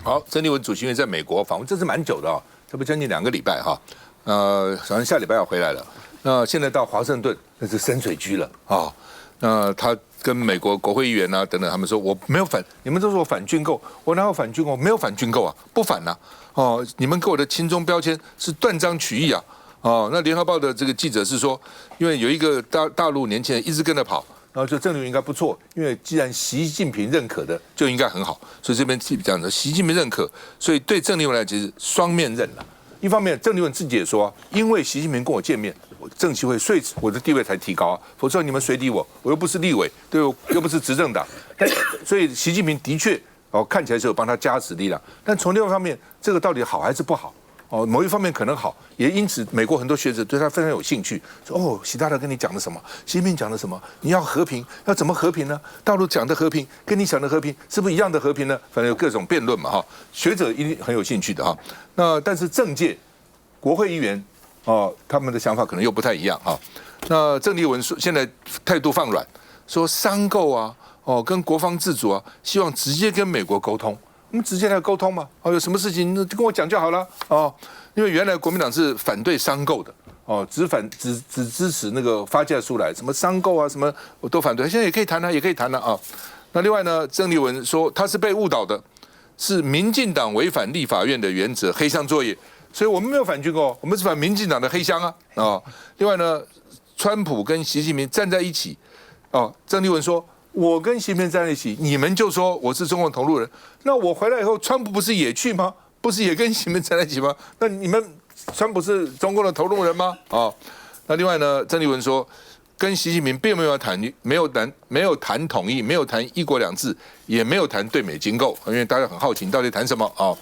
好，郑丽文主席因为在美国访问，这是蛮久的哦，差不多将近2个礼拜哈。好像下礼拜要回来了。那现在到华盛顿，那是深水区了啊。那他跟美国国会议员啊等等，他们说我没有反，你们都说我反军购，我哪有反军购？没有反军购啊，不反啊。哦，你们给我的亲中标签是断章取义啊。哦，那联合报的这个记者是说，因为有一个大陆年轻人一直跟着跑。然后就郑丽文应该不错，因为既然习近平认可的，就应该很好。所以这边讲的，习近平认可，所以对郑丽文来讲是双面刃了。一方面，郑丽文自己也说，因为习近平跟我见面，政协会所以我的地位才提高啊，否则你们谁理我？我又不是立委，对，又不是执政党。所以习近平的确看起来是有帮他加持力量，但从另外一方面，这个到底好还是不好？某一方面可能好，也因此美国很多学者对他非常有兴趣，说习大大跟你讲的什么，习近平讲的什么，你要和平，要怎么和平呢？大陆讲的和平跟你想的和平是不是一样的和平呢？反正有各种辩论嘛哈，学者一定很有兴趣的哈。那但是政界、国会议员他们的想法可能又不太一样哈。那郑丽文说现在态度放软，说商购啊，跟国防自主啊，希望直接跟美国沟通。我们直接来沟通嘛，有什么事情就跟我讲就好了因为原来国民党是反对商购的只支持那个发价出来，什么商购啊什么我都反对，现在也可以谈啊，那另外呢，郑丽文说他是被误导的，是民进党违反立法院的原则，黑箱作业，所以我们没有反军购，我们是反民进党的黑箱啊另外呢，川普跟习近平站在一起郑丽文说。我跟习近平在一起，你们就说我是中共同路人，那我回来以后，川普不是也去吗？不是也跟习近平在一起吗？那你们川普是中共的同路人吗？那另外呢，郑丽文说，跟习近平并没有谈统一，没有谈一国两制，也没有谈对美经购，因为大家很好奇你到底谈什么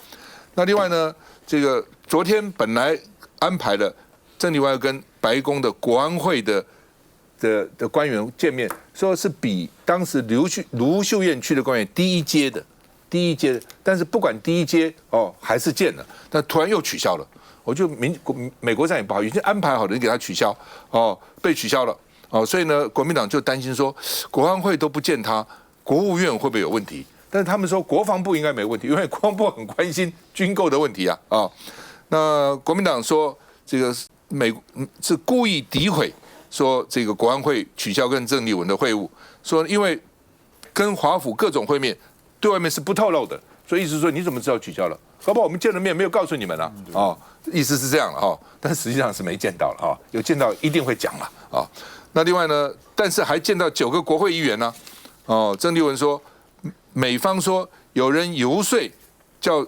那另外呢，这个昨天本来安排了郑丽文要跟白宫的国安会的官员见面，说是比当时卢秀燕去的官员第一阶的，但是不管第一阶还是见了，但突然又取消了。我就美国上也不好，已经安排好的人给他取消被取消了所以呢，国民党就担心说，国安会都不见他，国务院会不会有问题？但是他们说国防部应该没问题，因为国防部很关心军购的问题那国民党说这个是故意诋毁。说这个国安会取消跟郑丽文的会晤，说因为跟华府各种会面，对外面是不透露的，所以意思是说你怎么知道取消了？搞不好我们见了面没有告诉你们意思是这样了但实际上是没见到了有见到一定会讲了那另外呢，但是还见到9个国会议员呢郑丽文说，美方说有人游说叫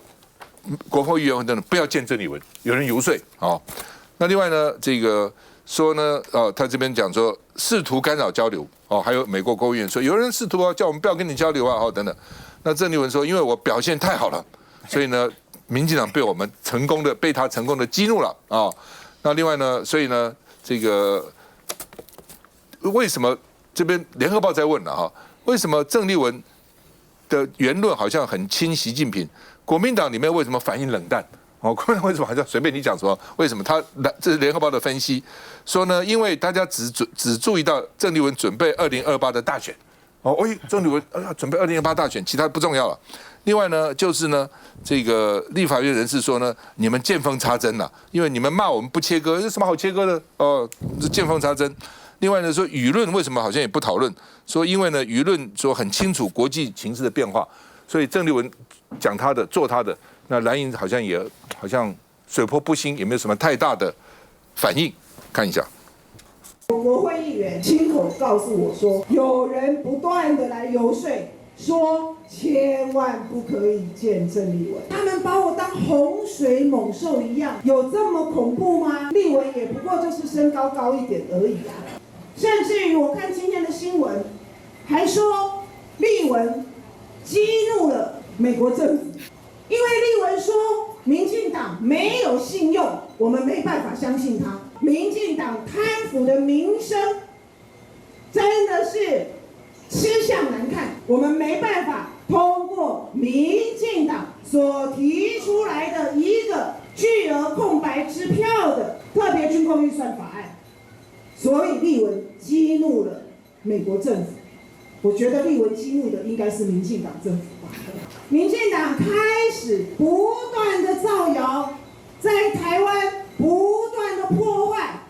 国会议员等等不要见郑丽文，有人游说那另外呢，这个。说呢，他这边讲说试图干扰交流还有美国国务院说有人试图叫我们不要跟你交流等等。那郑丽文说，因为我表现太好了，所以呢，民进党被他成功的激怒了那另外呢，所以呢，这个为什么这边联合报在问了为什么郑丽文的言论好像很亲习近平，国民党里面为什么反应冷淡？国民党为什么好像随便你讲什么？为什么这是联合报的分析说呢？因为大家只注意到郑丽文准备2028的大选郑丽文准备2028大选，其他不重要了。另外呢，就是呢，这个立法院人士说呢，你们见缝插针了，因为你们骂我们不切割，有什么好切割的是见缝插针。另外呢，说舆论为什么好像也不讨论？说因为呢，舆论说很清楚国际情势的变化，所以郑丽文讲他的，做他的。那蓝营好像水波不兴，也没有什么太大的反应。看一下，国会议员亲口告诉我说，有人不断的来游说，说千万不可以见郑丽文，他们把我当洪水猛兽一样，有这么恐怖吗？丽文也不过就是身高高一点而已甚至于我看今天的新闻，还说丽文激怒了美国政府。因为丽文说民进党没有信用，我们没办法相信他。民进党贪腐的名声真的是吃相难看，我们没办法通过民进党所提出来的一个巨额空白支票的特别军购预算法案，所以丽文激怒了美国政府。我觉得丽文激怒的应该是民进党政府吧。民进党开始不断的造谣，在台湾不断的破坏，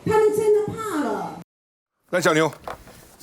他们真的怕了。那小牛。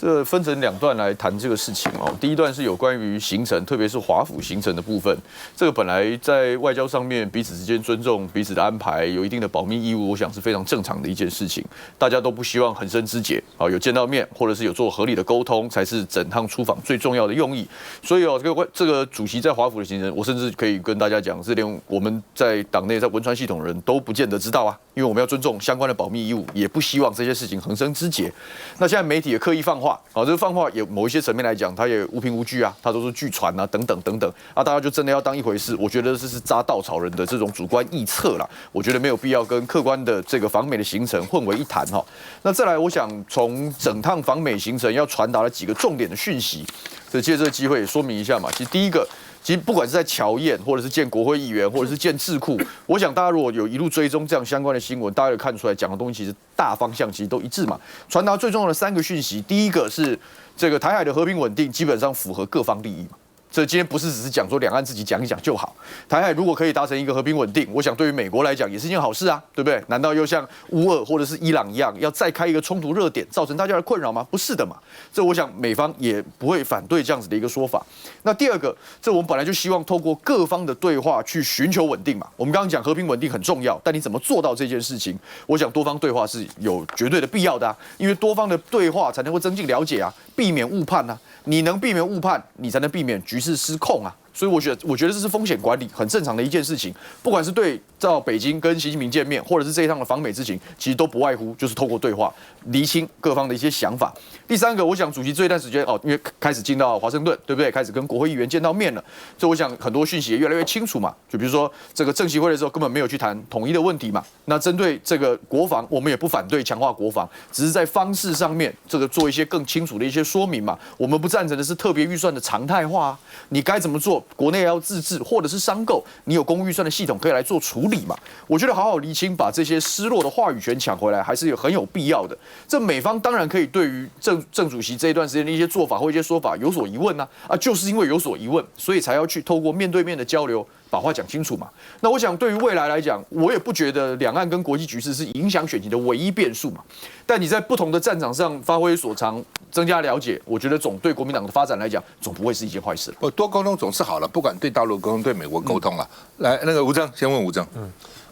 这分成2段来谈这个事情哦。第一段是有关于行程，特别是华府行程的部分。这个本来在外交上面彼此之间尊重彼此的安排，有一定的保密义务，我想是非常正常的一件事情。大家都不希望横生枝节啊，有见到面或者是有做合理的沟通，才是整趟出访最重要的用意。所以哦，这个主席在华府的行程，我甚至可以跟大家讲，是连我们在党内在文传系统的人都不见得知道啊，因为我们要尊重相关的保密义务，也不希望这些事情横生枝节。那现在媒体也刻意放话。好，这个放话也某一些层面来讲，它也无凭无据啊，它都是据传啊，等等等等啊，大家就真的要当一回事。我觉得这是扎稻草人的这种主观臆测啦，我觉得没有必要跟客观的这个访美的行程混为一谈哈。那再来，我想从整趟访美行程要传达的几个重点的讯息，所以借这个机会也说明一下嘛。其实第一个。其实不管是在侨宴，或者是见国会议员，或者是见智库，我想大家如果有一路追踪这样相关的新闻，大家有看出来讲的东西其实大方向其实都一致嘛。传达最重要的3个讯息，第一个是这个台海的和平稳定基本上符合各方利益嘛。这今天不是只是讲说两岸自己讲一讲就好，台海如果可以达成一个和平稳定，我想对于美国来讲也是一件好事啊，对不对？难道又像乌俄或者是伊朗一样，要再开一个冲突热点，造成大家的困扰吗？不是的嘛。这我想美方也不会反对这样子的一个说法。那第二个，这我们本来就希望透过各方的对话去寻求稳定嘛。我们刚刚讲和平稳定很重要，但你怎么做到这件事情？我想多方对话是有绝对的必要的啊，因为多方的对话才能够增进了解啊，避免误判啊。你能避免误判，你才能避免局势失控啊。所以我觉得这是风险管理很正常的一件事情，不管是对到北京跟习近平见面，或者是这一趟的访美之行，其实都不外乎就是透过对话厘清各方的一些想法。第三个，我想主席这一段时间因为开始进到华盛顿，对不对？开始跟国会议员见到面了，所以我想很多讯息也越来越清楚嘛。就比如说这个正席会的时候根本没有去谈统一的问题嘛。那针对这个国防，我们也不反对强化国防，只是在方式上面这个做一些更清楚的一些说明嘛。我们不赞成的是特别预算的常态化啊，你该怎么做？国内要自治或者是商购，你有公务预算的系统可以来做处理嘛？我觉得好好厘清，把这些失落的话语权抢回来，还是很有必要的。这美方当然可以对于郑主席这一段时间的一些做法或一些说法有所疑问就是因为有所疑问，所以才要去透过面对面的交流。把话讲清楚嘛。那我想对于未来来讲，我也不觉得两岸跟国际局势是影响选情的唯一变数嘛。但你在不同的战场上发挥所长，增加了解，我觉得总对国民党的发展来讲，总不会是一件坏事了。多沟通总是好了，不管对大陆沟通，对美国沟通了。来，那个吴峥，先问吴峥。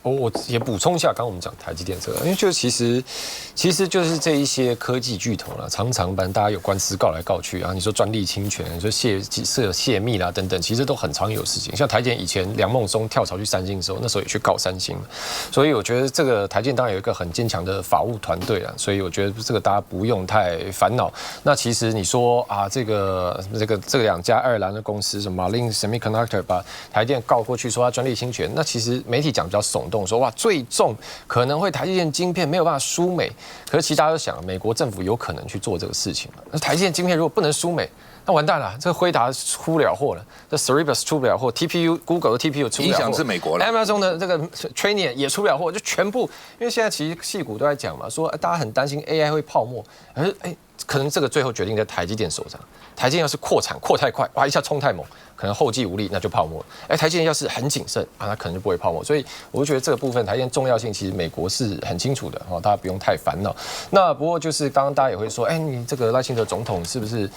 我也补充一下，刚刚我们讲台积电这个，因为就其实就是这一些科技巨头啦，常常大家有官司告来告去啊，你说专利侵权，你说泄密啦等等，其实都很常有事情。像台积电以前梁孟松跳槽去三星的时候，那时候也去告三星，所以我觉得这个台积电当然有一个很坚强的法务团队啦，所以我觉得这个大家不用太烦恼。那其实你说啊，这两家爱尔兰的公司什么 Marlin Semiconductor 把台积电告过去说它专利侵权，那其实媒体讲比较耸动。说哇，最重可能会台积电晶片没有办法输美，可是其实大家都想，美国政府有可能去做这个事情。那台积电晶片如果不能输美，那完蛋了，这个辉达出不了货了，这 Cerebras 出不了货 ，TPU Google 的 TPU 出不了货，影响是美国了 ，Amazon 的这个 Trainium 也出不了货，就全部，因为现在其实矽谷都在讲嘛，说大家很担心 AI 会泡沫，而可能这个最后决定在台积电手上。台积电要是扩产扩太快，哇一下冲太猛，可能后继无力，那就泡沫了。台积电要是很谨慎啊，那可能就不会泡沫。所以我就觉得这个部分台积电重要性，其实美国是很清楚的哦，大家不用太烦恼。那不过就是刚刚大家也会说，你这个赖清德总统是不是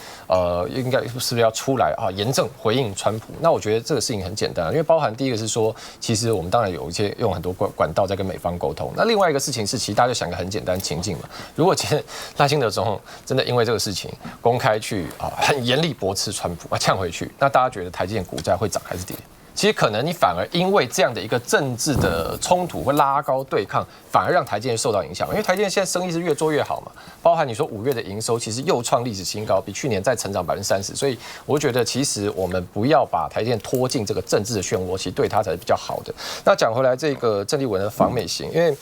应该是不是要出来啊严正回应川普？那我觉得这个事情很简单，因为包含第一个是说，其实我们当然有一些用很多管道在跟美方沟通。那另外一个事情是，其实大家就想一个很简单情境嘛，如果今天赖清德总统真的因为这个事情公开去很严厉驳斥川普呛回去，那大家觉得台积电股价会涨还是跌？其实可能你反而因为这样的一个政治的冲突会拉高对抗，反而让台积电受到影响。因为台积电现在生意是越做越好嘛，包含你说5月的营收其实又创历史新高，比去年再成长30%。所以我觉得其实我们不要把台积电拖进这个政治的漩涡，其实对它才是比较好的。那讲回来，这个郑丽文的访美行，因为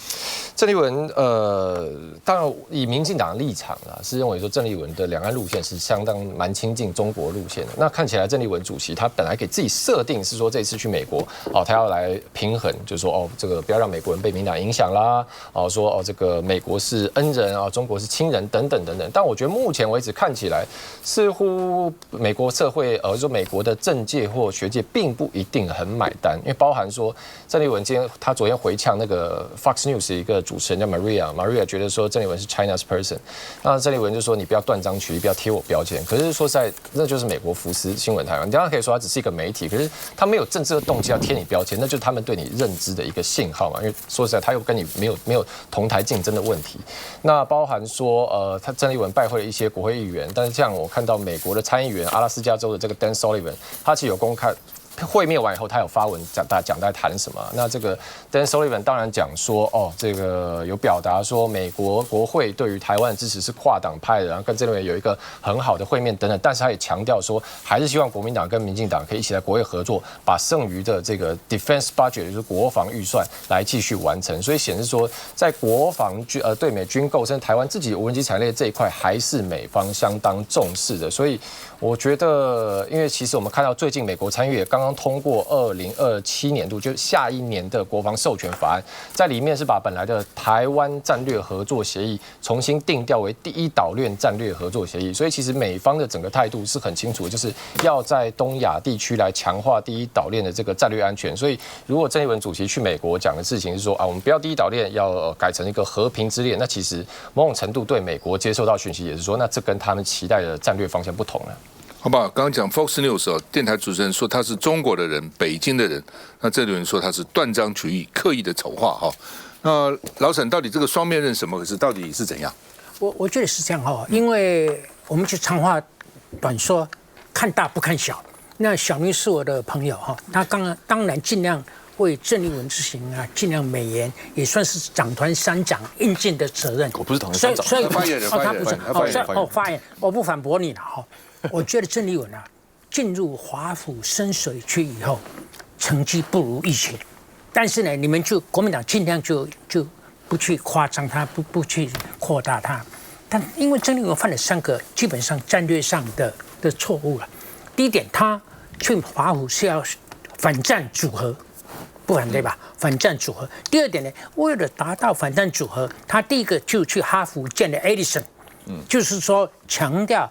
郑丽文当然以民进党的立场啦，是认为说郑丽文的两岸路线是相当蛮亲近中国路线的。那看起来郑丽文主席他本来给自己设定是说这次次去美国，他要来平衡，就是说这个不要让美国人被民党影响啦，说这个美国是恩人啊，中国是亲人等等等等。但我觉得目前为止看起来，似乎美国社会说美国的政界或学界并不一定很买单，因为包含说郑丽文他昨天回呛那个 Fox News 一个主持人叫 Maria 觉得说郑丽文是 China's person， 那郑丽文就说你不要断章取义，不要贴我标签。可是说实在，那就是美国福斯新闻台，你当然可以说它只是一个媒体，可是他没有政治的动机要贴你标签，那就是他们对你认知的一个信号嘛。因为说实在，他又跟你没有同台竞争的问题。那包含说他郑丽文拜会了一些国会议员，但是像我看到美国的参议员阿拉斯加州的这个 Dan Sullivan， 他其实有公开。会面完以后，他有发文讲在谈什么？那这个 Dan Sullivan 当然讲说，这个有表达说美国国会对于台湾的支持是跨党派的，然后跟郑丽文有一个很好的会面等等。但是他也强调说，还是希望国民党跟民进党可以一起来国会合作，把剩余的这个 defense budget， 就是国防预算来继续完成。所以显示说，在国防对美军购，甚至台湾自己无人机产业这一块，还是美方相当重视的。所以我觉得，因为其实我们看到最近美国参议院刚刚通过2027年度，就是下一年的国防授权法案，在里面是把本来的台湾战略合作协议重新定调为第一岛链战略合作协议。所以其实美方的整个态度是很清楚，就是要在东亚地区来强化第一岛链的这个战略安全。所以如果郑丽文主席去美国讲的事情是说我们不要第一岛链，要改成一个和平之链，那其实某种程度对美国接受到讯息也是说，那这跟他们期待的战略方向不同了。好不好？刚刚讲 Fox News 电台主持人说他是中国的人，北京的人，那这里人说他是断章取义、刻意的丑化哈。那老沈到底这个双面刃什么？可是到底是怎样？我觉得是这样哈，因为我们就长话短说，看大不看小。那小明是我的朋友哈，他当然尽量为郑丽文之行尽量美言，也算是党团三长应尽的责任。我不是党团三长，所以发言人，他不是发言，我不反驳你了哈。我觉得郑丽文进入华府深水区以后，成绩不如预期，但是呢，你们就国民党尽量就不去夸张他，不去扩大他。但因为郑丽文犯了3个基本上战略上的错误了。第一点，他去华府是要反战组合，不反对吧？反战组合。第二点呢，为了达到反战组合，他第一个就去哈佛见了 Edison，就是说强调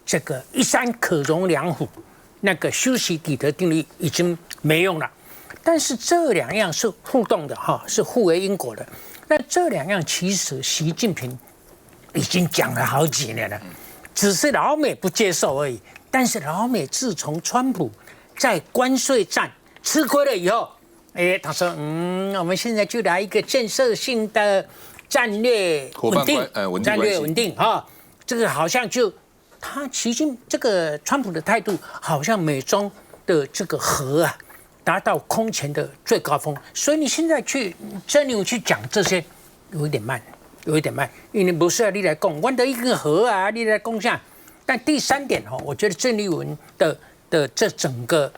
这个一山可容两虎，那个修昔底德定律已经没用了。但是这2样是互动的是互为因果的。那这2样其实习近平已经讲了好几年了，只是老美不接受而已。但是老美自从川普在关税战吃亏了以后，他说我们现在就来一个建设性的战略稳定，战略稳定这个好像就他这个川普的态度，好像美中的这个核达到空前的最高峰。所以你现在去郑丽文去讲这些，有一点慢，因为不是你来讲，我的一个核你来讲下。但第3点我觉得郑丽文的这整个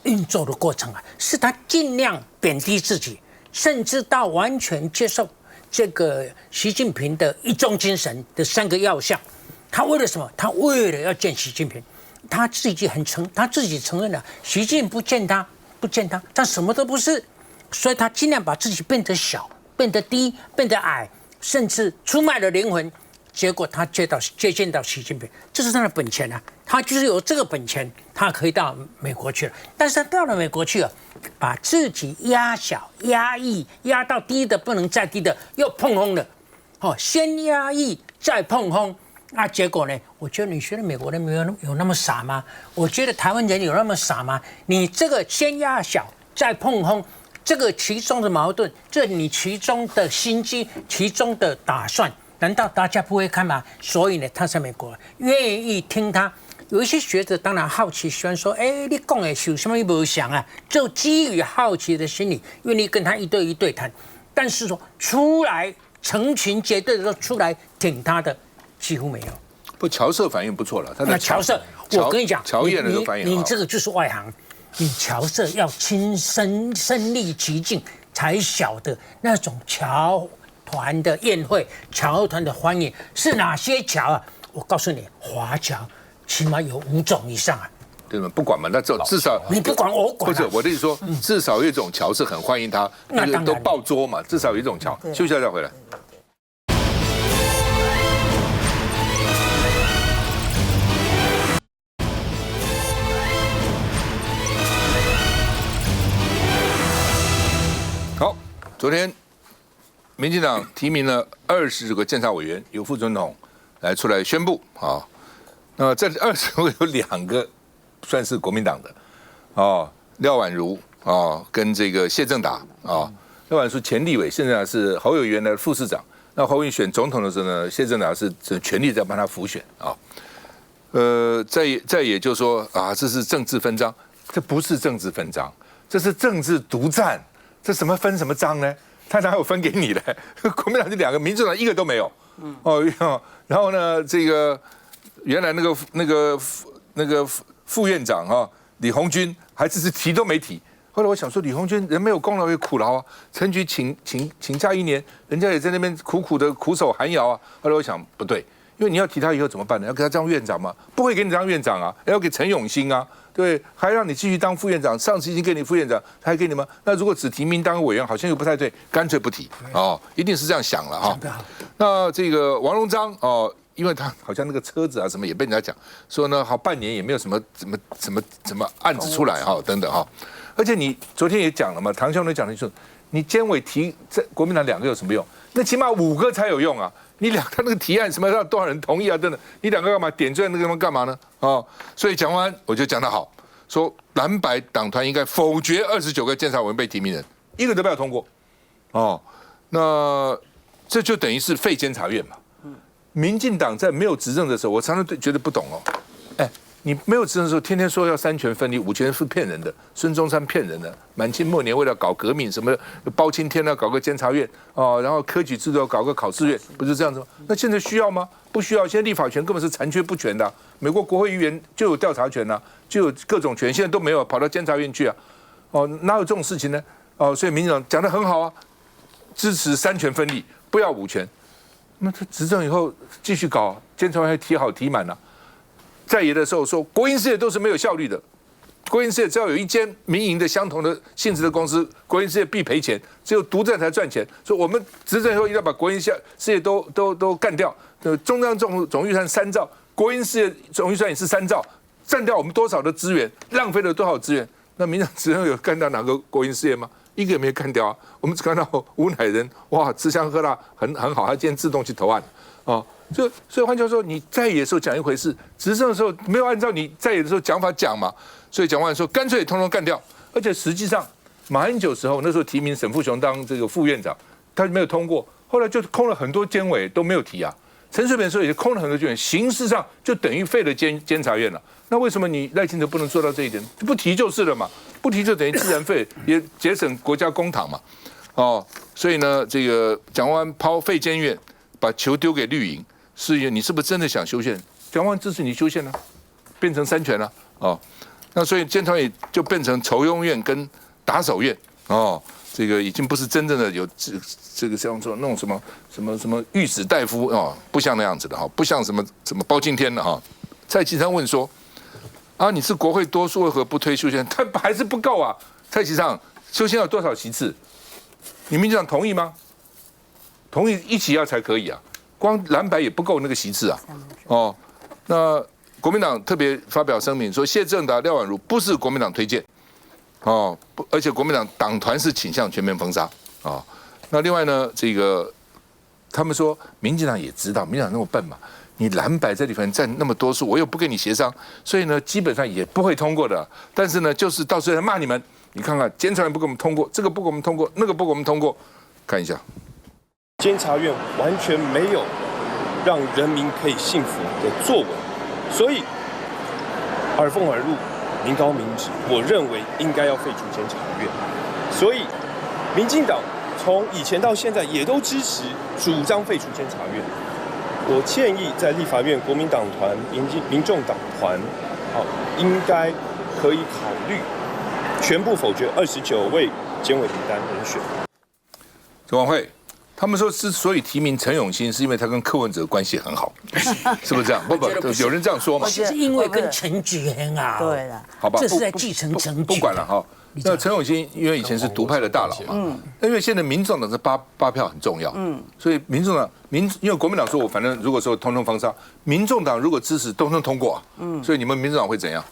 运作的过程是他尽量贬低自己，甚至到完全接受这个习近平的一中精神的3个要项。他为了什么？他为了要见习近平，他自己承认了，习近平不见他，他什么都不是，所以他尽量把自己变得小、变得低、变得矮，甚至出卖了灵魂。结果他接见到习近平，这是他的本钱他就是有这个本钱，他可以到美国去了。但是他到了美国去把自己压小、压抑，压到低的不能再低的，又碰轰了。先压抑再碰轰，那结果呢？我觉得你觉得美国人有那么傻吗？我觉得台湾人有那么傻吗？你这个先压小再碰轰，这个其中的矛盾，这你其中的心机，其中的打算。难道大家不会看吗？所以呢，他在美国愿意听他。有一些学者当然好奇，喜欢说：“你讲的有什么不想就基于好奇的心理，愿意跟他一对一对谈。但是说出来成群结队的说出来挺他的，几乎没有。不，乔瑟反应不错了。那乔瑟，我跟你讲，乔燕的反应，你这个就是外行。你乔瑟要亲身身历其境，才晓得那种乔团的宴会、侨团的欢迎是哪些侨我告诉你，华侨起码有5种以上对吗？不管嘛，那至少你不管我管、啊。或者我的意思说，至少有一种桥是很欢迎他，那当然都爆桌嘛，至少有一种桥。休息一下再回来。好，昨天民进党提名了20个监察委员，由副总统来出来宣布啊。那这20位有2个算是国民党的哦，廖婉如啊跟这个谢正达啊。廖婉如前立委，现在是侯友宜的副市长。那侯友宜选总统的时候呢，谢正达是全力在帮他辅选啊。再也就是说啊，这是政治分赃，这不是政治分赃，这是政治独占。这什么分什么赃呢？他哪有分给你的？国民党就2个，民主党1个都没有。然后呢，这个原来那个副院长啊，李鸿钧还只是提都没提。后来我想说，李鸿钧人没有功劳也苦劳啊，陈局请假1年，人家也在那边苦苦的苦守寒窑啊。后来我想不对，因为你要提他以后怎么办呢？要给他当院长吗？不会给你当院长啊，要给陈永兴啊。对，还让你继续当副院长，上次已经给你副院长，还给你吗？那如果只提名当委员，好像又不太对，干脆不提哦，一定是这样想了哈。那这个王荣章哦，因为他好像那个车子啊什么也被人家讲说呢，好半年也没有什么案子出来哈，等等哈。而且你昨天也讲了嘛，唐兄都讲了说，你监委提这国民党2个有什么用？那起码5个才有用啊。你他那个提案什么让多少人同意啊？等等，你2个干嘛点缀那个地方干嘛呢？哦，所以讲完我就讲得好，说蓝白党团应该否决29个监察委员被提名人，1个都不要通过。哦，那这就等于是废监察院嘛。民进党在没有执政的时候，我常常觉得不懂哦。哎，你没有执政的时候，天天说要3权分立，5权是骗人的，孙中山骗人的，满清末年为了搞革命，什么包青天要搞个监察院哦，然后科举制度要搞个考试院，不是这样子吗？那现在需要吗？不需要，现在立法权根本是残缺不全的啊。美国国会议员就有调查权啊，就有各种权，现在都没有，跑到监察院去啊。哦，哪有这种事情呢？哦，所以民进党讲得很好啊，支持3权分立，不要5权。那他执政以后继续搞，监察院还提好提满了。在野的时候说国营事业都是没有效率的，国营事业只要有一间民营的相同的性质的公司，国营事业必赔钱，只有独占才赚钱。所以我们执政以后一定要把国营事业都干掉。中央总预算3兆，国营事业总预算也是3兆，占掉我们多少的资源，浪费了多少资源？那民进党执政有干掉哪个国营事业吗？1个也没干掉啊。我们只看到吴乃仁，哇，吃香喝辣，很好，他今天自动去投案哦。所以换句话说，你在野的时候讲一回事，执政的时候没有按照你在野的时候讲法讲嘛，所以讲完说干脆通通干掉。而且实际上，马英九时候那时候提名沈富雄当这个副院长，他没有通过，后来就空了很多监委都没有提啊。陈水扁时候也空了很多监委，形式上就等于废了监察院了。那为什么你赖清德不能做到这一点？不提就是了嘛，不提就等于自然废，也节省国家公帑嘛。哦，所以呢，这个蒋万安抛废监院，把球丢给绿营。你是不是真的想修宪？蒋万安支持你修宪了，变成3权了哦。那所以监察院就变成酬庸院跟打手院哦，这个已经不是真正的有这个像说那种什么御史大夫哦，不像那样子的哈，不像什么包青天的哈。蔡其昌问说啊，你是国会多数为何不推修宪？他还是不够啊。蔡其昌，修宪要多少席次？你民进党同意吗？同意1起要才可以啊。光蓝白也不够那个席次啊，哦，那国民党特别发表声明说，谢正达、廖婉如不是国民党推荐，哦，而且国民党党团是倾向全面封杀啊。那另外呢，这个他们说，民进党也知道，民进党那么笨嘛，你蓝白这里面占那么多数，我又不跟你协商，所以呢，基本上也不会通过的。但是呢，就是到时候骂你们，你看看监察院不给我们通过，这个不给我们通过，那个不给我们通过，看一下。监察院完全没有让人民可以信服的作为，所以耳奉耳入，明高明旨，我认为应该要废除监察院。所以，民进党从以前到现在也都支持主张废除监察院。我建议在立法院国民党团、民众党团，应该可以考虑全部否决29位监委名单人选。陈文慧他们说之所以提名陈永新，是因为他跟柯文哲关系很好，是不是这样？不，有人这样说嘛？是因为跟陈菊很好。对了，好吧，这是在继承陈菊。不管了哈。那陈永新因为以前是独派的大佬嘛，因为现在民众党的八票很重要，所以民众党因为国民党说我反正如果说通通封杀，民众党如果支持通通通过，所以你们民众党会怎样？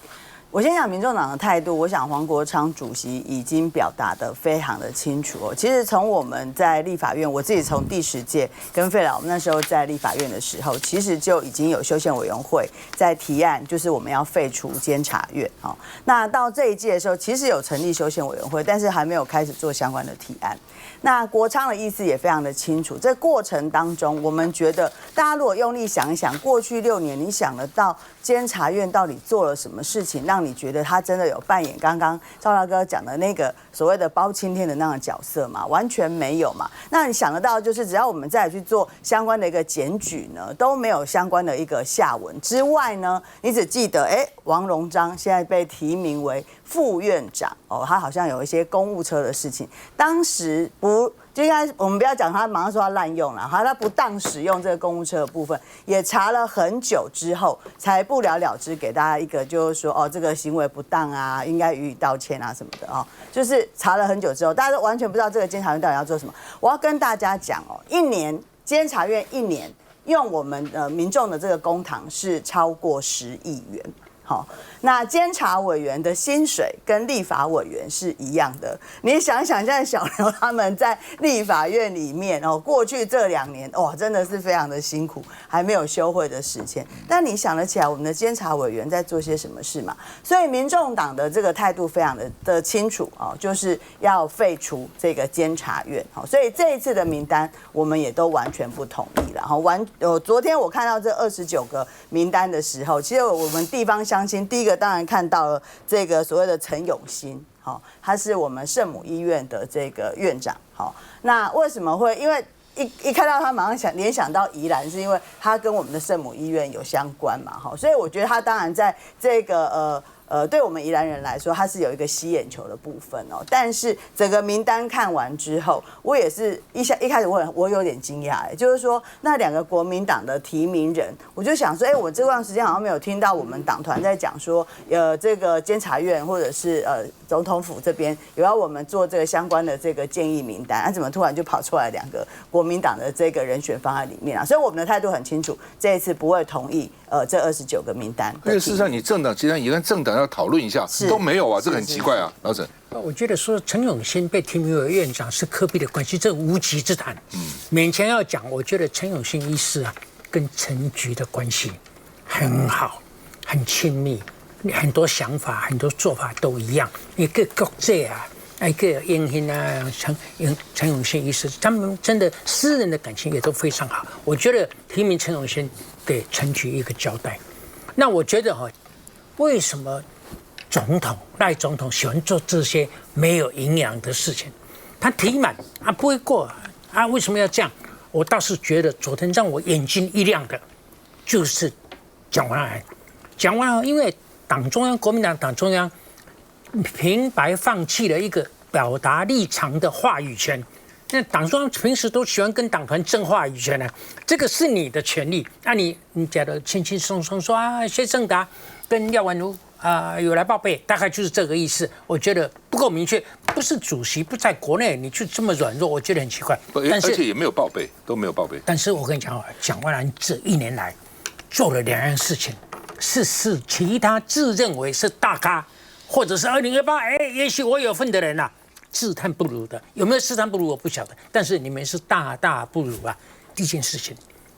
我先讲民众党的态度，我想黄国昌主席已经表达得非常的清楚哦。其实从我们在立法院，我自己从第10届跟费老，我们那时候在立法院的时候，其实就已经有修宪委员会在提案，就是我们要废除监察院哦。那到这一届的时候，其实有成立修宪委员会，但是还没有开始做相关的提案。那国昌的意思也非常的清楚，这过程当中，我们觉得大家如果用力想一想，过去6年，你想得到监察院到底做了什么事情，让你觉得他真的有扮演刚刚赵大哥讲的那个所谓的包青天的那样的角色嘛？完全没有嘛。那你想得到，就是只要我们再去做相关的一个检举呢，都没有相关的一个下文之外呢，你只记得，王荣章现在被提名为副院长哦，他好像有一些公务车的事情，当时就应该我们不要讲他马上说他滥用了，他不当使用这个公务车的部分，也查了很久之后才不了了之，给大家一个就是说哦这个行为不当啊，应该予以道歉啊什么的哦，就是查了很久之后，大家都完全不知道这个监察院到底要做什么。我要跟大家讲哦，监察院一年用我们民众的这个公帑是超过10亿元。好，那监察委员的薪水跟立法委员是一样的。你想想，现在小刘他们在立法院里面哦，过去这2年哇，真的是非常的辛苦，还没有休会的时间。但你想得起来我们的监察委员在做些什么事吗？所以民众党的这个态度非常的清楚哦，就是要废除这个监察院。好，所以这一次的名单我们也都完全不同意了。好，昨天我看到这29个名单的时候，其实我们地方乡亲第一个当然看到了这个所谓的陈永新，他是我们圣母医院的这个院长。那为什么会？因为一看到他马上联想到宜兰，是因为他跟我们的圣母医院有相关嘛，所以我觉得他当然在这个对我们宜兰人来说，它是有一个吸眼球的部分哦。但是整个名单看完之后，我也是一开始我有点惊讶，就是说那2个国民党的提名人，我就想说，我这段时间好像没有听到我们党团在讲说，这个监察院或者是总统府这边有要我们做这个相关的这个建议名单，怎么突然就跑出来2个国民党的这个人选放在里面啊？所以我们的态度很清楚，这一次不会同意这29个名单。而且事实上，你政党既然也跟政党要讨论一下，都没有啊，这个很奇怪啊，老沈。我觉得说陈永新被提名为院长是科比的关系，这无稽之谈。勉强要讲，我觉得陈永新医师啊，跟陈菊的关系很好，很亲密，很多想法、很多做法都一样。一个国际啊，一个英hin啊，陈永新医师，他们真的私人的感情也都非常好。我觉得提名陈永新给陈菊一个交代。那我觉得为什么赖总统喜欢做这些没有营养的事情？他提满不会过为什么要这样？我倒是觉得昨天让我眼睛一亮的，就是蒋万安，因为党中央国民党党中央平白放弃了一个表达立场的话语权。那党中央平时都喜欢跟党团争话语权呢，这个是你的权利。那你假如轻轻松松说谢正达跟廖婉如有来报备，大概就是这个意思。我觉得不够明确，不是主席不在国内，你就这么软弱，我觉得很奇怪。而且也没有报备，都没有报备。但是我跟你讲蒋万安这1年来做了2样事情，是其他自认为是大咖，或者是2028也许我有份的人自叹不如的，有没有自叹不如我不晓得，但是你们是大不如啊。第一件事情，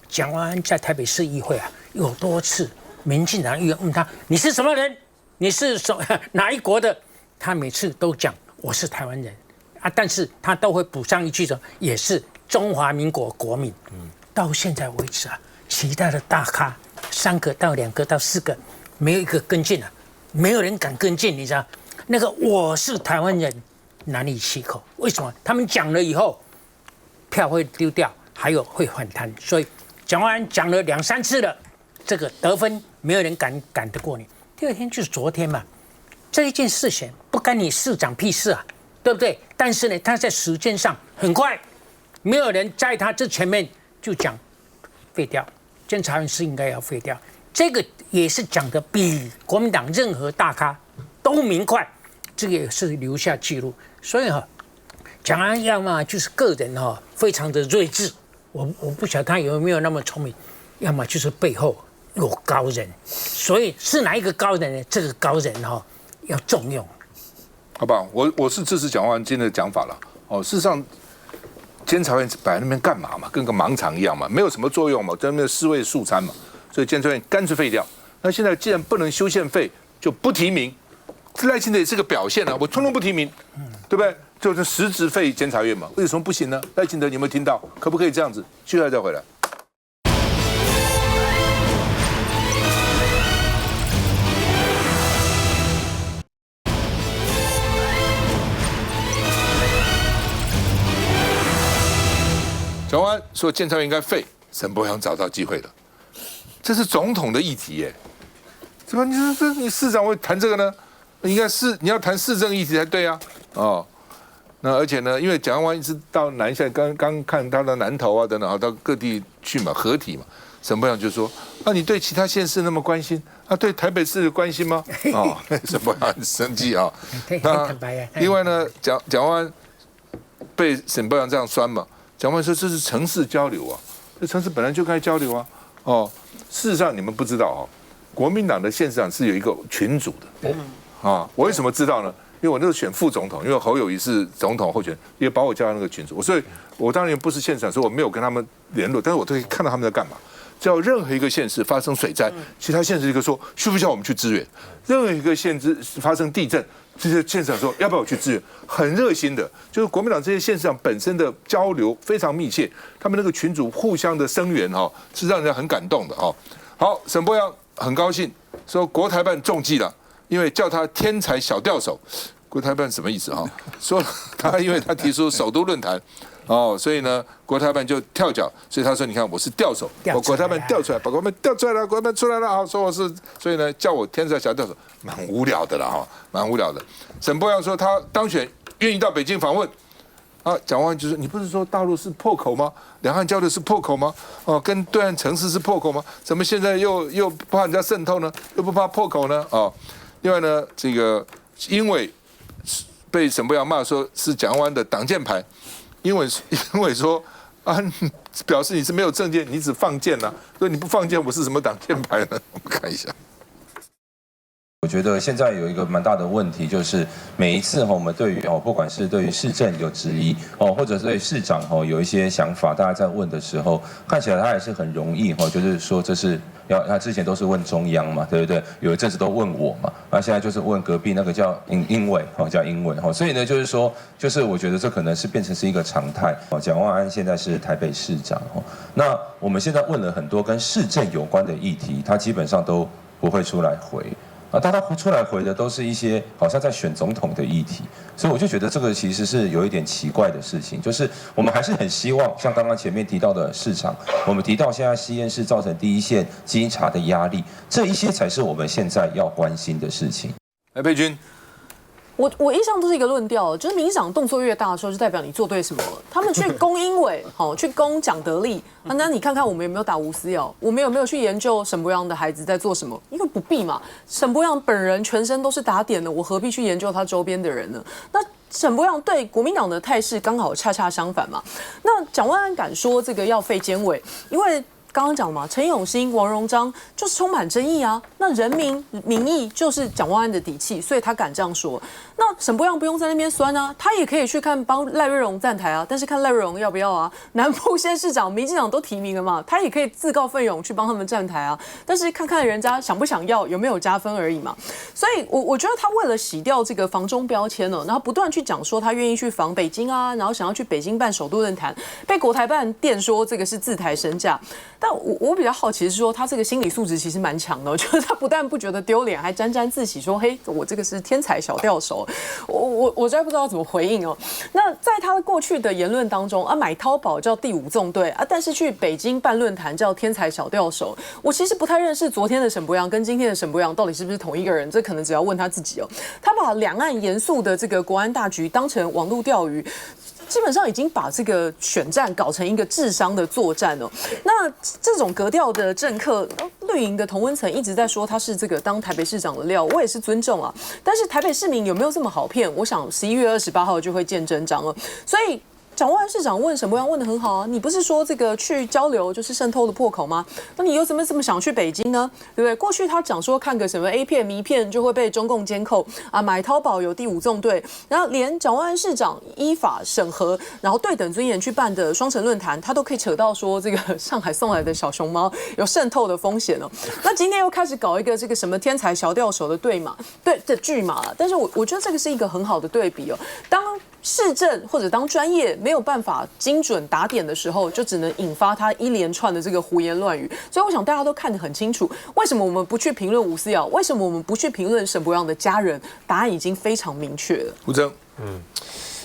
蒋万安在台北市议会有多次，民进党议员问他你是什么人，你是哪一国的，他每次都讲我是台湾人但是他都会补上一句说也是中华民国国民。到现在为止其他的大咖3个到2个到4个，没有一个跟进没有人敢跟进，你知道那个我是台湾人难以启口。为什么？他们讲了以后，票会丢掉，还有会反弹。所以蒋万安讲了2、3次了，这个得分没有人赶得过你。第2天就是昨天嘛，这一件事情不干你市长屁事对不对？但是呢，他在时间上很快，没有人在他这前面就讲废掉，监察院是应该要废掉。这个也是讲的比国民党任何大咖都明快，这个也是留下记录。所以蒋万安要么就是个人非常的睿智，我不晓得他有没有那么聪明，要么就是背后有高人。所以是哪一个高人呢？这个高人要重用。好不好？我是支持蒋万安今天的讲法了。事实上，监察院摆在那边干嘛嘛？跟个盲肠一样嘛，没有什么作用嘛，在那边示威素餐嘛。所以监察院干脆废掉。那现在既然不能修宪废，就不提名。赖清德也是个表现啊，我通通不提名，对不对？就是实质废监察院嘛，为什么不行呢？赖清德，你有没有听到？可不可以这样子？接下来再回来。蒋万安说监察院应该废，沈伯洋找到机会了，这是总统的议题耶，怎么你市长会谈这个呢？应该是你要谈市政议题才对啊，那而且呢，因为蒋万安一直到南下，刚看他的南投啊等等到各地去嘛，合体嘛，沈伯洋就说你对其他县市那么关心，对台北市有关心吗？沈伯洋很生气啊。那另外呢，蒋万安被沈伯洋这样酸嘛。蒋万安说这是城市交流啊，这城市本来就该交流啊。事实上你们不知道国民党的县市长是有一个群组的。我为什么知道呢？因为我那时候选副总统，因为侯友宜是总统候选人，也把我叫到那个群组。所以我当然不是县长，所以我没有跟他们联络，但是我都可以看到他们在干嘛。只要任何一个县市发生水灾，其他县市一个说需不需要我们去支援；任何一个县市发生地震，这些县市长说要不要我去支援，很热心的。就是国民党这些县市长本身的交流非常密切，他们那个群组互相的声援是让人家很感动的好，沈伯洋很高兴说国台办中计了，因为叫他天才小调手。国台办什么意思说因为他提出首都论坛。所以呢，国台办就跳脚，所以他说：“你看，我是调手，我国台办调出来，把国台办调出来了，国台办出来了说我是，所以呢，叫我天才小调手，蛮无聊的啦蛮无聊的。”沈伯洋说他当选愿意到北京访问，蒋万安就说：“你不是说大陆是破口吗？两岸交流是破口吗？跟对岸城市是破口吗？怎么现在又怕人家渗透呢？又不怕破口呢？另外呢，这个英伟被沈伯洋骂说是蒋万安的挡箭牌。”因为说表示你是没有政见，你只放箭所以你不放箭，我是什么挡箭牌呢？我们看一下。我觉得现在有一个蛮大的问题，就是每一次我们对于不管是对于市政有质疑或者是对市长有一些想法，大家在问的时候，看起来他还是很容易就是说这是他之前都是问中央嘛，对不对？有一阵子都问我嘛，那现在就是问隔壁那个叫英伟叫英伟所以呢就是说，就是我觉得这可能是变成是一个常态蒋万安现在是台北市长那我们现在问了很多跟市政有关的议题，他基本上都不会出来回。但他出来回的都是一些好像在选总统的议题，所以我就觉得这个其实是有一点奇怪的事情，就是我们还是很希望像刚刚前面提到的市场，我们提到现在西验市造成第一线稽查的压力，这一些才是我们现在要关心的事情。来，佩君。我一向都是一个论调，就是民进党动作越大的时候，就代表你做对什么了。他们去攻英伟，去攻蒋德利，那你看看我们有没有打吴思瑶，我们有没有去研究沈伯洋的孩子在做什么？因为不必嘛，沈伯洋本人全身都是打点的，我何必去研究他周边的人呢？那沈伯洋对国民党的态势刚好恰恰相反嘛。那蒋万安敢说这个要废监委，因为刚刚讲嘛，陈永兴、王荣章就是充满争议啊。那人民民意就是蒋万安的底气，所以他敢这样说。那沈伯洋不用在那边酸啊，他也可以去看帮赖瑞荣站台啊，但是看赖瑞荣要不要啊？南部县市长、民进党都提名了嘛，他也可以自告奋勇去帮他们站台啊，但是看看人家想不想要，有没有加分而已嘛。所以我觉得他为了洗掉这个防中标签然后不断去讲说他愿意去访北京啊，然后想要去北京办首都论坛，被国台办电说这个是自抬身价。但我比较好奇的是说，他这个心理素质其实蛮强的，就是他不但不觉得丢脸，还沾沾自喜说，嘿，我这个是天才小调手。我实在不知道怎么回应那在他过去的言论当中买淘宝叫第5纵队但是去北京办论坛叫天才小调手。我其实不太认识昨天的沈伯洋跟今天的沈伯洋到底是不是同一个人，这可能只要问他自己他把两岸严肃的这个国安大局当成网络钓鱼。基本上已经把这个选战搞成一个智商的作战哦。那这种格调的政客，绿营的同温层一直在说他是这个当台北市长的料，我也是尊重啊。但是台北市民有没有这么好骗？我想11月28号就会见真章了。所以。蒋万安市长问沈伯洋问得很好啊，你不是说这个去交流就是渗透的破口吗？那你有怎么这么想去北京呢？对不对？过去他讲说看个什么 A 片迷片就会被中共监控啊，买淘宝有第5纵队，然后连蒋万安市长依法审核，然后对等尊严去办的双城论坛，他都可以扯到说这个上海送来的小熊猫有渗透的风险哦。那今天又开始搞一个这个什么天才小钓手的对剧码了，但是我觉得这个是一个很好的对比哦。当市政或者当专业没有办法精准打点的时候，就只能引发他一连串的这个胡言乱语。所以我想大家都看得很清楚，为什么我们不去评论吴思瑶？为什么我们不去评论沈伯洋的家人？答案已经非常明确了。吴峥，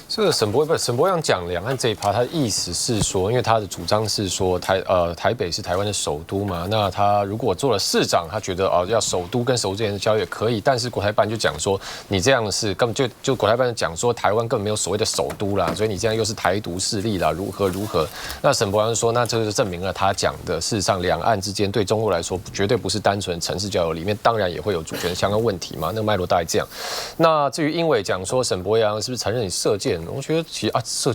这个沈伯洋讲两岸这一趴，他的意思是说，因为他的主张是说台北是台湾的首都嘛，那他如果做了市长，他觉得要首都跟首都之间的交流也可以，但是国台办就讲说你这样是根本就国台办讲说台湾根本没有所谓的首都啦，所以你这样又是台独势力啦，如何？那沈伯洋说，那这就证明了他讲的事实上两岸之间对中国来说绝对不是单纯城市交流，里面当然也会有主权相关问题嘛，那个脉络大概这样。那至于英伟讲说沈伯洋是不是承认你射箭？我觉得其实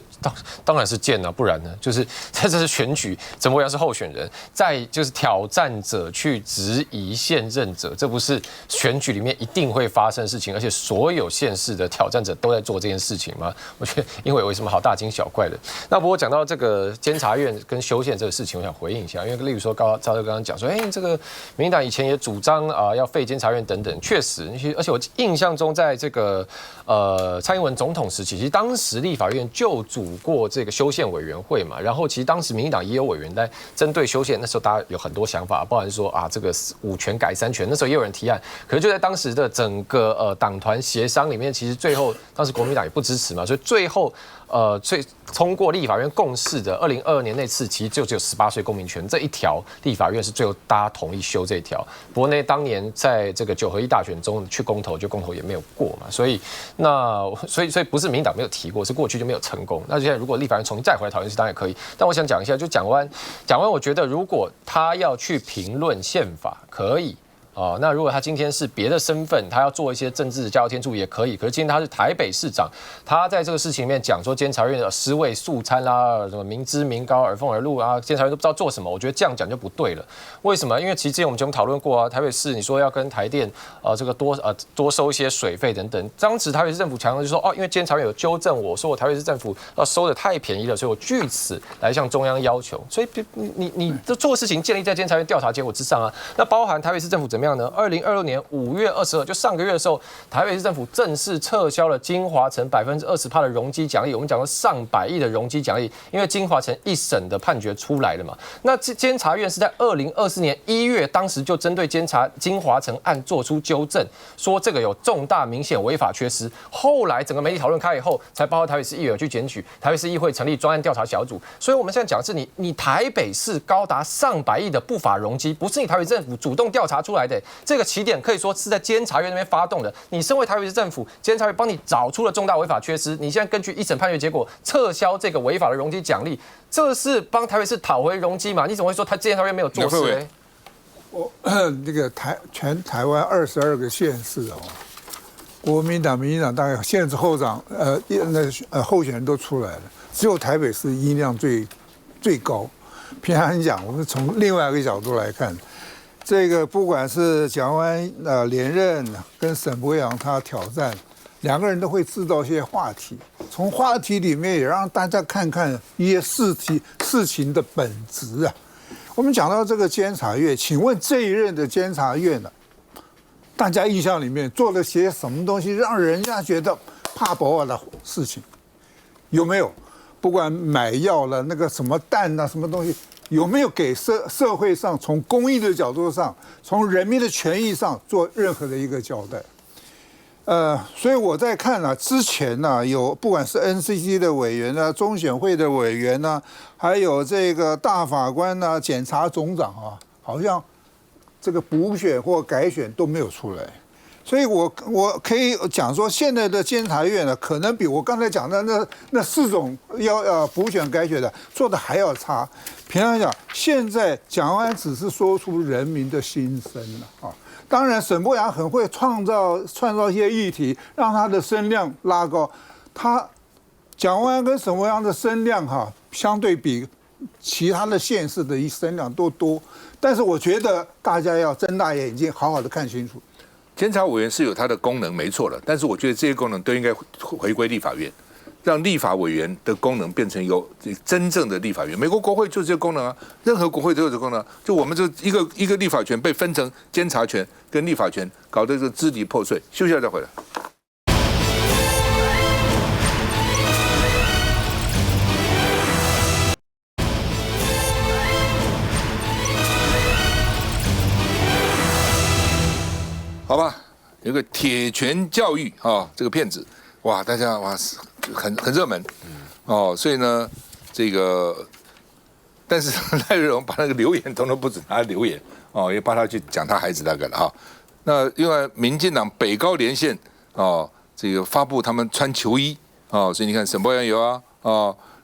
当然是箭啊，不然呢？就是这是选举，沈伯洋是候选人，在就是挑战者去质疑现任者，这不是选举里面一定会发生的事情，而且所有县市的挑战者都在做这件事情吗？我觉得因为有什么好大惊小怪的？那不过讲到这个监察院跟修宪这个事情，我想回应一下，因为例如说赵哥刚刚讲说，这个民进党以前也主张要废监察院等等，确实，而且我印象中在这个蔡英文总统时期，其实当时立法院就组过这个修宪委员会嘛，然后其实当时民进党也有委员在针对修宪，那时候大家有很多想法，包含说这个5权改3权，那时候也有人提案，可是就在当时的整个党团协商里面，其实最后当时国民党也不支持嘛，所以最后通过立法院共识的2022年那次，其实就只有18岁公民权这一条，立法院是最后大家同意修这一条。不过呢，当年在这个9合1大选中去公投，公投也没有过嘛，所以不是民进党没有提过，是过去就没有成功。那现在如果立法院重新再回来讨论，当然也可以。但我想讲一下，就蒋万安，我觉得如果他要去评论宪法，可以。那如果他今天是别的身份，他要做一些政治的加油添醋也可以。可是今天他是台北市长，他在这个事情里面讲说监察院的尸位素餐啦，什么明知名高耳奉耳入啊，监察院都不知道做什么，我觉得这样讲就不对了。为什么？因为其实之前我们节目讨论过啊，台北市你说要跟台电这个多收一些水费等等，当时台北市政府强调就说因为监察院有纠正我说我台北市政府收的太便宜了，所以我据此来向中央要求。所以你的做事情建立在监察院调查结果之上啊。那包含台北市政府怎么样呢？2026年5月22，就上个月的时候，台北市政府正式撤销了金华城20%的容积奖励。我们讲说上百亿的容积奖励，因为金华城一审的判决出来了嘛。那监察院是在2024年1月，当时就针对金华城案做出纠正，说这个有重大明显违法缺失。后来整个媒体讨论开以后，才包括台北市议员去检举，台北市议会成立专案调查小组。所以我们现在讲的是你台北市高达上百亿的不法容积，不是你台北政府主动调查出来的。这个起点可以说是在监察院那边发动的。你身为台北市政府，监察院帮你找出了重大违法缺失，你现在根据一审判决结果撤销这个违法的容积奖励，这是帮台北市讨回容积嘛？你怎么会说监察院没有做事呢？那个全台湾22个县市国民党、民进党大概县市候选人都出来了，只有台北市音量最高。平常讲，我们从另外一个角度来看。这个不管是蒋万安连任跟沈伯洋他挑战，两个人都会制造一些话题，从话题里面也让大家看看一些事情的本质啊。我们讲到这个监察院，请问这一任的监察院呢，大家印象里面做了些什么东西，让人家觉得怕不怕的事情？有没有？不管买药了，那个什么蛋啊，什么东西？有没有给社会上从公益的角度上，从人民的权益上做任何的一个交代？所以我在看之前有不管是 NCC 的委员中选会的委员还有这个大法官检察总长好像这个补选或改选都没有出来。所以我可以讲说，现在的监察院呢，可能比我刚才讲的那4种补选改选的做的还要差。平常讲，现在蒋万安只是说出人民的心声了啊。当然，沈伯洋很会创造一些议题，让他的声量拉高。蒋万安跟沈伯洋的声量相对比其他的县市的声量都多，但是我觉得大家要睁大眼睛，好好的看清楚。监察委员是有它的功能，没错的，但是我觉得这些功能都应该回归立法院，让立法委员的功能变成有真正的立法院。美国国会就这个功能啊，任何国会都有这个功能。就我们这一个立法权被分成监察权跟立法权，搞得这个支离破碎。休息一下再回来。好吧，有个铁拳教育这个片子，哇，大家很热门所以呢，这个，但是赖瑞荣把那个留言统统不准他留言也帮他去讲他孩子那个了那另外，民进党北高连线这个发布他们穿球衣所以你看沈伯洋有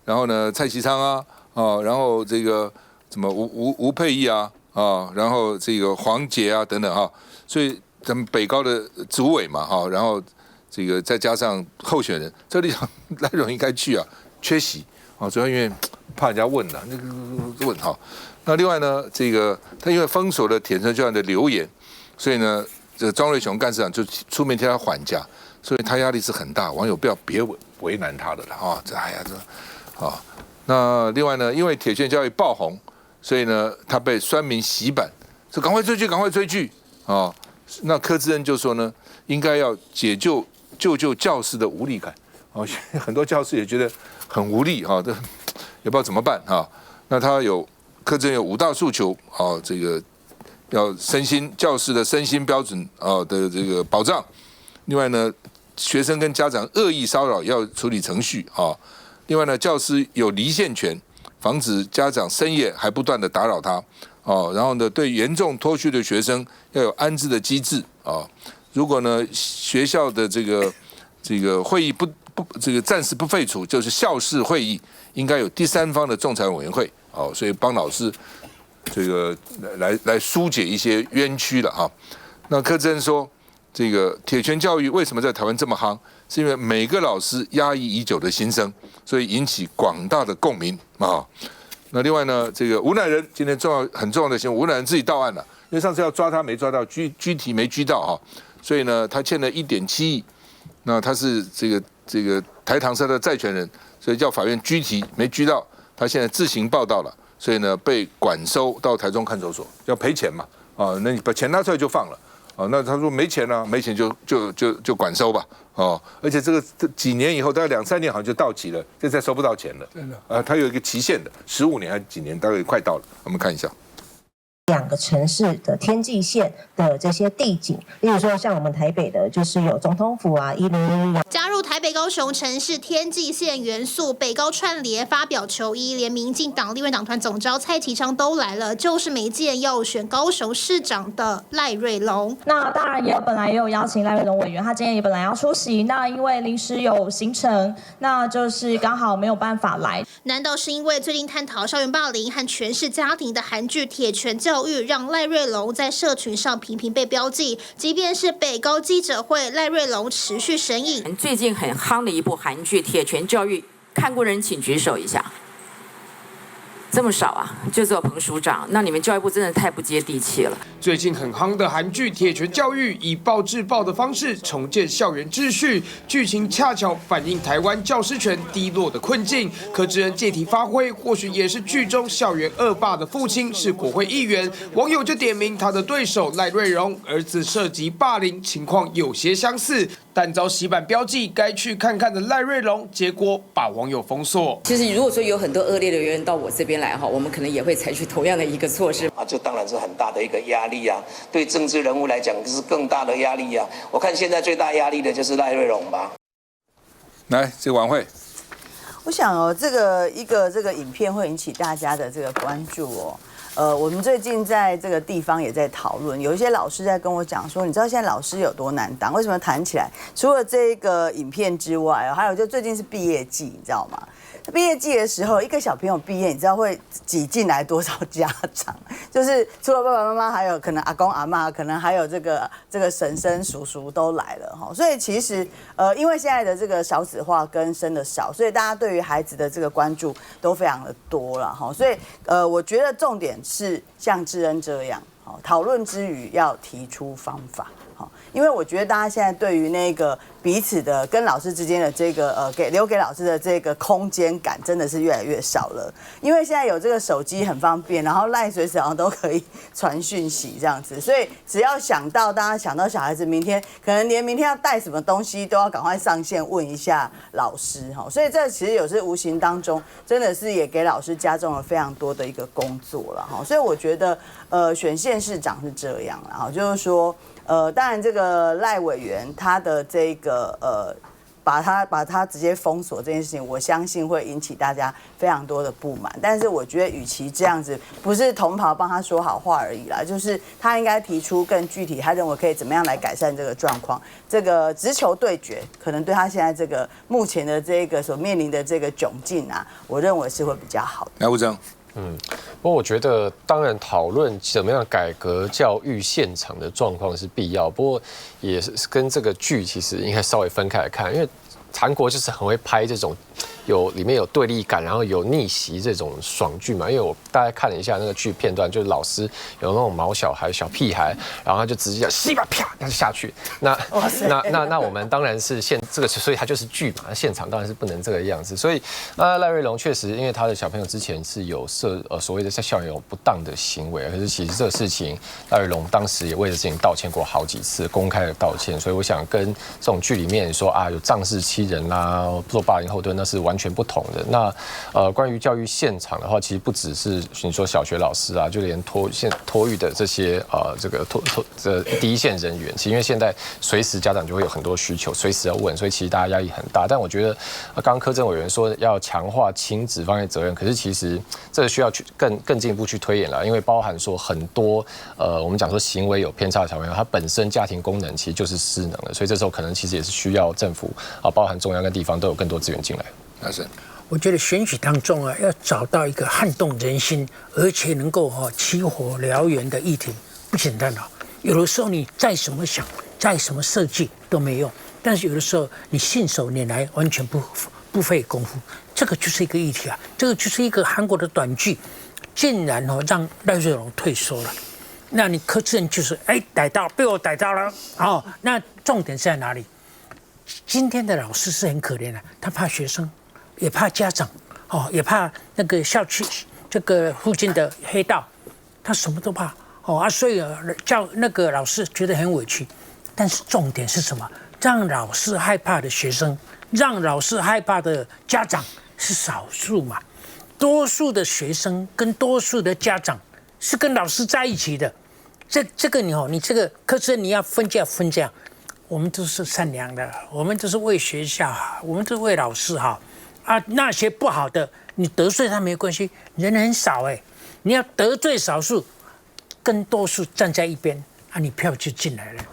然后呢蔡其昌然后这个什么吴佩益然后这个黄捷等等所以。他们北高的主委嘛，然后这个再加上候选人，这个地方赖荣应该去缺席主要因为怕人家问那个问那另外呢，这个他因为封锁了铁城教案的留言，所以呢，这个庄瑞雄干事长就出面替他缓颊，所以他压力是很大，网友别为难他的了那另外呢，因为铁拳教育爆红，所以呢，他被酸民洗版，说赶快追剧那柯志恩就说呢，应该要救教师的无力感很多教师也觉得很无力也不知道怎么办那柯志恩有5大诉求这个要教师的身心标准的这个保障。另外呢，学生跟家长恶意骚扰要处理程序另外呢，教师有离线权，防止家长深夜还不断的打扰他。然后呢，对严重脱序的学生要有安置的机制如果呢学校的这个会议这个暂时不废除，就是校事会议应该有第三方的仲裁委员会所以帮老师这个来疏解一些冤屈了那柯志恩说，这个铁拳教育为什么在台湾这么夯，是因为每个老师压抑已久的心声，所以引起广大的共鸣那另外呢，这个吴乃仁今天很重要的新闻，吴乃仁自己到案了，因为上次要抓他没抓到，拘提没拘到所以呢，他欠了1.7亿，那他是这个台糖社的债权人，所以叫法院拘提没拘到，他现在自行报到了，所以呢被管收到台中看守所，要赔钱嘛那你把钱拿出来就放了那他说没钱没钱就管收吧而且这几年以后，大概2-3年好像就到期了，这再收不到钱了。真的它有一个期限的，15年还是几年，大概快到了。我们看一下。2个城市的天际线的这些地景，例如说像我们台北的，就是有总统府1011。加入台北高雄城市天际线元素，北高串联发表球衣，连民进党立院党团总召蔡其昌都来了，就是没见要选高雄市长的赖瑞隆。那当然本来也有邀请赖瑞隆委员，他今天也本来要出席，那因为临时有行程，那就是刚好没有办法来。难道是因为最近探讨校园霸凌和权势家庭的韩剧《铁拳教育》，让赖瑞隆在社群上频频被标记？即便是北高记者会，赖瑞隆持续神隐。最近很夯的一部韩剧《铁拳教育》，看过人请举手一下。这么少啊，就只有彭署长，那你们教育部真的太不接地气了。最近很夯的韩剧《铁拳教育》，以暴制暴的方式重建校园秩序，剧情恰巧反映台湾教师权低落的困境。柯志恩借题发挥，或许也是剧中校园恶霸的父亲是国会议员，网友就点名他的对手赖瑞荣儿子涉及霸凌，情况有些相似，但遭洗版标记该去看看的赖瑞荣，结果把网友封锁。其实如果说有很多恶劣的留言到我这边来我们可能也会采取同样的一个措施这当然是很大的一个压力对政治人物来讲是更大的压力我看现在最大压力的就是赖瑞荣吧。来，这个晚会，我想这个影片会引起大家的这个关注我们最近在这个地方也在讨论，有一些老师在跟我讲说，你知道现在老师有多难当？为什么谈起来？除了这个影片之外，还有就最近是毕业季，你知道吗？毕业季的时候，一个小朋友毕业，你知道会挤进来多少家长？就是除了爸爸妈妈，还有可能阿公阿嬷，可能还有这个婶婶叔叔都来了哈。所以其实因为现在的这个少子化跟生的少，所以大家对于孩子的这个关注都非常的多了哈。所以我觉得重点是像智恩这样，讨论之余要提出方法。因为我觉得大家现在对于那个彼此的跟老师之间的这个留给老师的这个空间感真的是越来越少了。因为现在有这个手机很方便，然后赖随时好像都可以传讯息这样子，所以只要大家想到小孩子明天可能连明天要带什么东西都要赶快上线问一下老师哈。所以这其实有时无形当中真的是也给老师加重了非常多的一个工作了哈。所以我觉得选县市长是这样了哈，就是说。当然，这个赖委员他的这个把他直接封锁这件事情，我相信会引起大家非常多的不满。但是我觉得，与其这样子，不是同袍帮他说好话而已啦，就是他应该提出更具体，他认为可以怎么样来改善这个状况。这个直球对决，可能对他现在这个目前的这个所面临的这个窘境啊，我认为是会比较好的。来，吴征。不过我觉得，当然讨论怎么样改革教育现场的状况是必要，不过也是跟这个剧其实应该稍微分开来看，因为韩国就是很会拍这种里面有对立感，然后有逆袭这种爽剧嘛。因为我大概看了一下那个剧片段，就是老师有那种毛小孩、小屁孩，然后他就直接西吧啪，他就下去。那我们当然是这个，所以他就是剧嘛，现场当然是不能这个样子。所以赖瑞隆确实，因为他的小朋友之前是有所谓的在校园有不当的行为，可是其实这个事情，赖瑞隆当时也为这事情道歉过好几次，公开的道歉。所以我想跟这种剧里面说有仗势欺人啦，做霸凌后盾，那是完全不同的。那关于教育现场的话，其实不只是你说小学老师啊，就连托育的这些第一线人员，其实因为现在随时家长就会有很多需求，随时要问，所以其实大家压力很大。但我觉得刚刚柯震委员说要强化亲子方面责任，可是其实这个需要去更进一步去推演了，因为包含说很多我们讲说行为有偏差的小朋友，他本身家庭功能其实就是失能的，所以这时候可能其实也是需要政府包含中央跟地方都有更多资源进来。那是。我觉得选举当中要找到一个撼动人心，而且能够起火燎原的议题，不简单啊。有的时候你再怎么想，再什么设计都没用，但是有的时候你信手拈来，完全不费功夫。这个就是一个议题啊，这个就是一个韩国的短剧，竟然让赖瑞隆退缩了。那你柯志恩就是被我逮到了那重点在哪里？今天的老师是很可怜的，他怕学生，也怕家长，也怕那个校区这个附近的黑道，他什么都怕所以叫那个老师觉得很委屈。但是重点是什么？让老师害怕的学生，让老师害怕的家长是少数嘛？多数的学生跟多数的家长是跟老师在一起的。这个你这个可是你要分这样。我们都是善良的，我们都是为学校好，我们都是为老师好那些不好的，你得罪他没关系，人很少你要得罪少数，跟多数站在一边你票就进来了。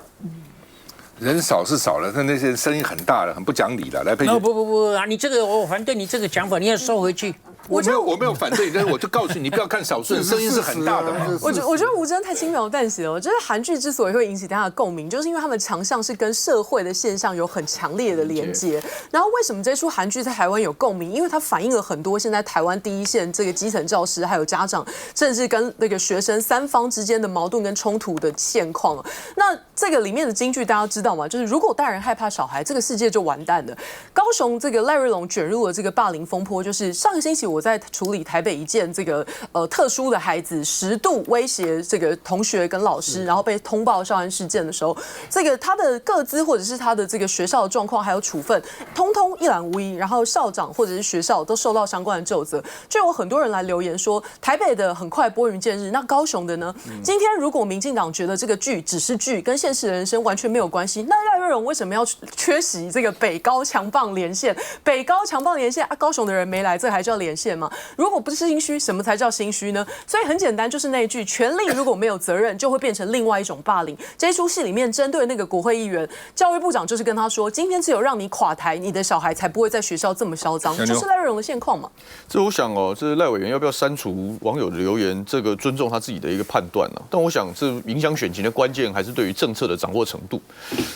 人少是少了，但那些声音很大的，很不讲理的。来，佩君。不你这个我反对你这个讲法，你要收回去。我没有反对，但是我就告诉你，不要看少数人，声音是很大的嘛。我觉得吴征太轻描淡写了。我觉得韩剧之所以会引起大家的共鸣，就是因为他们强项是跟社会的现象有很强烈的连接。然后为什么这出韩剧在台湾有共鸣？因为它反映了很多现在台湾第一线这个基层教师还有家长，甚至跟那个学生三方之间的矛盾跟冲突的现况。那这个里面的金句大家知道吗？就是如果大人害怕小孩，这个世界就完蛋了。高雄这个赖瑞隆卷入了这个霸凌风波，就是上个星期我在处理台北一件这个特殊的孩子10度威胁这个同学跟老师，然后被通报校园事件的时候，这个他的个资或者是他的这个学校的状况还有处分，通通一览无遗，然后校长或者是学校都受到相关的究责。就有很多人来留言说，台北的很快拨云见日，那高雄的呢？今天如果民进党觉得这个剧只是剧，跟现实人生完全没有关系，那赖瑞荣为什么要缺席这个北高强棒连线？北高强棒连线啊，高雄的人没来，这还叫连线吗？如果不是心虚，什么才叫心虚呢？所以很简单，就是那一句：权力如果没有责任，就会变成另外一种霸凌。这一出戏里面针对那个国会议员，教育部长就是跟他说：今天只有让你垮台，你的小孩才不会在学校这么嚣张，就是赖瑞荣的现况嘛。这我想哦，这赖委员要不要删除网友的留言，这个尊重他自己的一个判断啊。但我想，这影响选情的关键还是对于政策的掌握程度。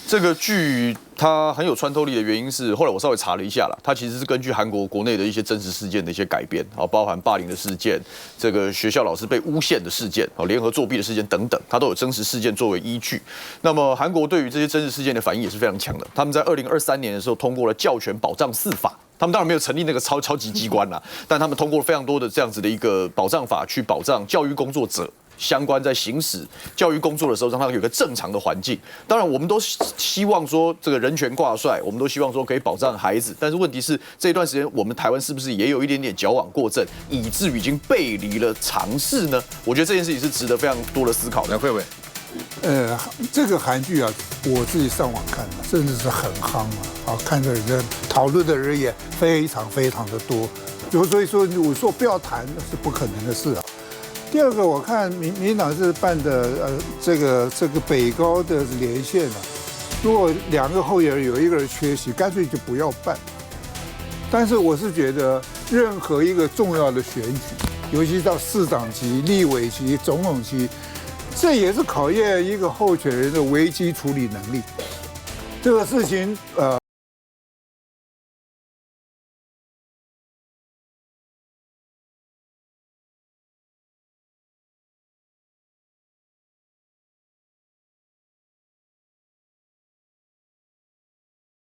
这个剧它很有穿透力的原因是，后来我稍微查了一下啦，它其实是根据韩国国内的一些真实事件的一些改编啊，包含霸凌的事件、这个学校老师被诬陷的事件、啊联合作弊的事件等等，它都有真实事件作为依据。那么韩国对于这些真实事件的反应也是非常强的，他们在2023年的时候通过了教权保障4法。他们当然没有成立那个超级机关啦，但他们通过了非常多的这样子的一个保障法，去保障教育工作者相关在行使教育工作的时候，让他有一个正常的环境。当然，我们都希望说这个人权挂帅，我们都希望说可以保障孩子。但是问题是，这一段时间我们台湾是不是也有一点点矫枉过正，以至于已经背离了常识呢？我觉得这件事情是值得非常多的思考的。梁慧伟，这个韩剧啊，我自己上网看了，真的是很夯啊！看的人讨论的人也非常的多，所以说我说不要谈是不可能的事啊。第二个，我看民进党是办的这个北高的连线啊，如果2个候选人有1个人缺席，干脆就不要办。但是我是觉得，任何一个重要的选举，尤其到市长级、立委级、总统级，这也是考验一个候选人的危机处理能力。这个事情